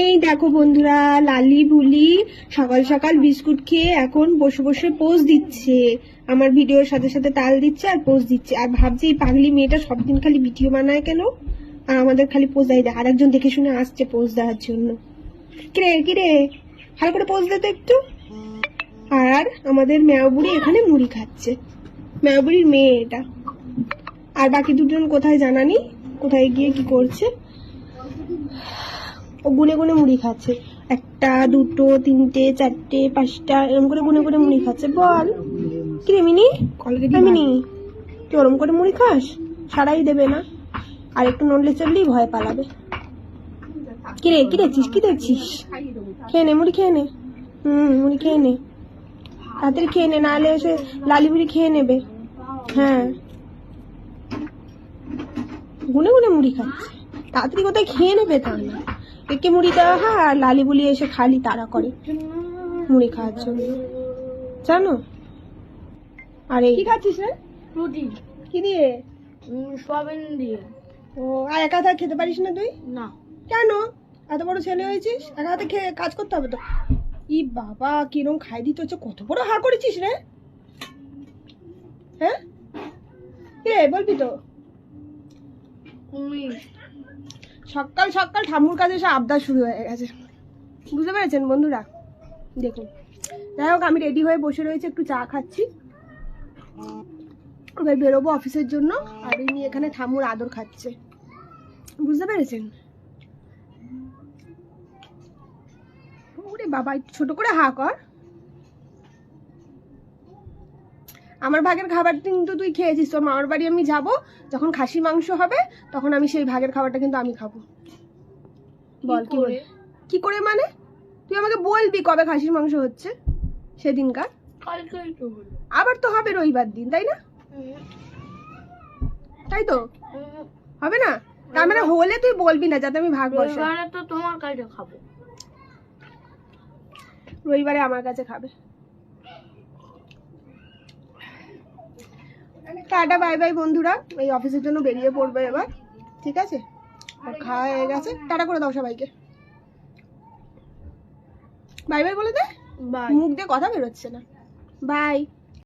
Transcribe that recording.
এই দেখো বন্ধুরা, লালি বুলি সকাল সকাল বিস্কুট খেয়ে এখন বসে বসে পোজ দিচ্ছে। আমার ভিডিওর সাথে সাথে তাল দিচ্ছে আর পোজ দিচ্ছে, আর ভাবছে এই পাগলি মেয়েটা সবদিন খালি ভিডিও বানায় কেন, আর আমাদের খালি পোজ দেয়। আর একজন দেখে শুনে আসছে পোজ দেওয়ার জন্য। কিরে কিরে, ভালো করে পোজ দে তো একটু। আর আমাদের মেয়া বুড়ি এখানে মুড়ি খাচ্ছে, মেয়া বুড়ির মেয়ে এটা। আর বাকি দুজন কোথায় জানানি, কোথায় গিয়ে কি করছে। ও গুনে গুনে মুড়ি খাচ্ছে, একটা দুটো তিনটে চারটে পাঁচটা এরকম করে গুনে গুনে মুড়ি খাচ্ছে। বল কিরে মিনি, মিনি তুই ওরম করে মুড়ি খাস? সারাই দেবে না, আর একটু নড়লে চললেই ভয় পালাবে। কিরে কি দেখছিস, কি দেখছিস? খেয়ে নে মুড়ি, খেয়ে নে। মুড়ি খেয়ে নে, তাড়াতাড়ি খেয়ে নে, নাহলে এসে লালি বুড়ি খেয়ে নেবে। হ্যাঁ, গুনে গুনে মুড়ি খাচ্ছে, তাড়াতাড়ি কোথায় খেয়ে নেবে তা না। একে মুড়ি দেওয়া হয় আর লালি বুলি এসে খালি তাড়া করে মুড়ি খাওয়ার জন্য, জানো। আর এই কি খাচ্ছিস রে? রুটি। কি দিয়ে? সয়াবিন দিয়ে। ও, আর একা হাতে খেতে পারিস না তুই? না। কেন? এত বড় ছেলে হয়েছিস, একা হাতে খেয়ে কাজ করতে হবে তো। ই বাবা, কিরম খাই দিতে হচ্ছে, কত বড় হা করেছিস রে। হ্যাঁ রে, বলবি তো? সকাল সকাল ঠাম্মুর কাছে এসে আবদার শুরু হয়ে গেছে, বুঝতে পেরেছেন বন্ধুরা? দেখুন, যাই হোক, আমি রেডি হয়ে বসে রয়েছে, একটু চা খাচ্ছি, এবার বেরোবো অফিসের জন্য। আর ইনি এখানে ঠাম্মুর আদর খাচ্ছে, বুঝতে পেরেছেন? ওরে বাবা, একটু ছোট করে হা কর। আমার ভাগের খাবার কিন্তু তুই খেয়েছিস, তোর মামার বাড়ি আমি যাব, যখন খাসি মাংস হবে তখন আমি সেই ভাগের খাবারটা কিন্তু আমি খাবো। বল কি করে? কি করে মানে? তুই আমাকে বলবি কবে খাসির মাংস হচ্ছে, সেদিনকার। আবার তো হবে রবিবার দিন, তাই না? তাই তো হবে না, তার মানে হলে তুই বলবি না, যাতে আমি ভাগ বসাই। রবিবারে তো তোমার কাছে খাবো। রবিবারে আমার কাছে খাবে। টাটা বাই বাই বন্ধুরা, এই অফিসের জন্য বেরিয়ে পড়বে এবার, ঠিক আছে? আর খাওয়া হয়ে গেছে, টাটা করে দাও সবাইকে। বাই বাই বলে দে, মুখ দিয়ে কথা বেরোচ্ছে না। বাই।